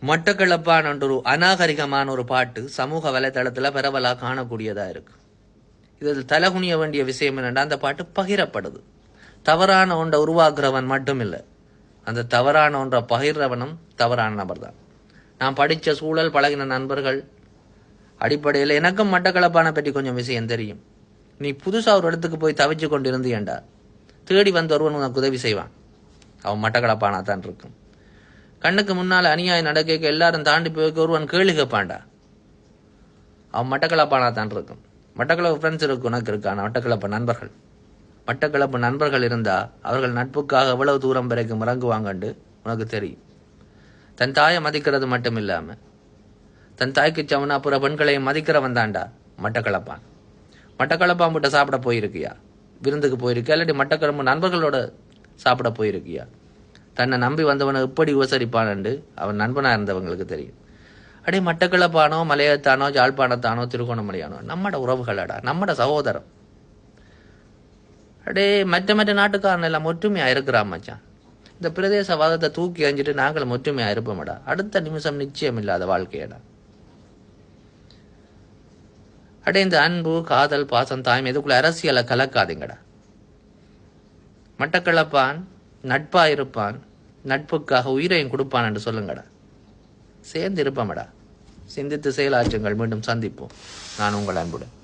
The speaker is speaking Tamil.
மட்டக்களப்பான ஒரு அநாகரிகமான ஒரு பாட்டு சமூக வலைதளத்தில் பரவலாக காணக்கூடியதா இருக்கு. இதில் தலகுனிய வேண்டிய விஷயம் என்னன்னா, அந்த பாட்டு பகிரப்படுது. தவறான ஒன்றை உருவாக்குறவன் மட்டும் இல்லை, அந்த தவறான ஒன்றை பகிர்றவனும் தவறான நபர் தான். நான் படித்த சூழல், பழகின நண்பர்கள் அடிப்படையில் எனக்கும் மட்டக்களப்பான பற்றி கொஞ்சம் விஷயம் தெரியும். நீ புதுசாக ஒரு இடத்துக்கு போய் தவிச்சு கொண்டு இருந்தியண்டா, தேடி வந்த ஒருவன் உனக்கு உதவி செய்வான். அவன் மட்டக்களப்பானா தான் இருக்கும். கண்ணுக்கு முன்னால் அநியாயம் நடக்க எல்லாரும் தாண்டி போய் ஒருவன் கேள்வி கேட்பான்டா, அவன் மட்டக்களப்பானா தான் இருக்கும். மட்டக்களப்பு ஃப்ரெண்ட்ஸ் இருக்கு, உனக்கு இருக்கான மட்டக்களப்பு நண்பர்கள். மட்டக்களப்பு நண்பர்கள் இருந்தா அவர்கள் நட்புக்காக எவ்வளவு தூரம் வரைக்கும் இறங்குவாங்கண்டு உனக்கு தெரியும். தன் தாயை மதிக்கிறது மட்டும் இல்லாம தன் தாய்க்கு சவனா புற பெண்களையும் மதிக்கிறவன் தாண்டா மட்டக்களப்பான். மட்டக்களப்பான் விட்ட சாப்பிட போயிருக்கியா, விருந்துக்கு போயிருக்கியா, இல்லாட்டி மட்டக்களப்பு நண்பர்களோட சாப்பிட போயிருக்கியா? தன்னை நம்பி வந்தவனை எப்படி உபசரிப்பானு அவன் நண்பனா இருந்தவங்களுக்கு தெரியும். அடே, மட்டக்களப்பானோ மலையத்தானோ ஜாழ்ப்பாணத்தானோ திருகோணமலையானோ நம்மட உறவுகளடா, நம்மட சகோதரம். அடே, மற்ற மற்ற நாட்டுக்காரன் எல்லாம் ஒற்றுமையா இருக்கிறான் மச்சான். இந்த பிரதேசவாதத்தை தூக்கி அஞ்சிட்டு நாங்களும் ஒற்றுமையா இருப்போம்டா. அடுத்த நிமிஷம் நிச்சயம் இல்லாத வாழ்க்கையடா. அடே, இந்த அன்பு, காதல், பாசம், தாய்மை இதுக்குள்ள அரசியலை கலக்காதீங்கடா. மட்டக்களப்பான் நட்பா இருப்பான், நட்புக்காக உயிரையும் கொடுப்பான் என்று சொல்லுங்கடா. சேர்ந்து இருப்போம்டா. சிந்தித்து செயலாற்றுங்கள். மீண்டும் சந்திப்போம். நான் உங்கள் அன்புடன்.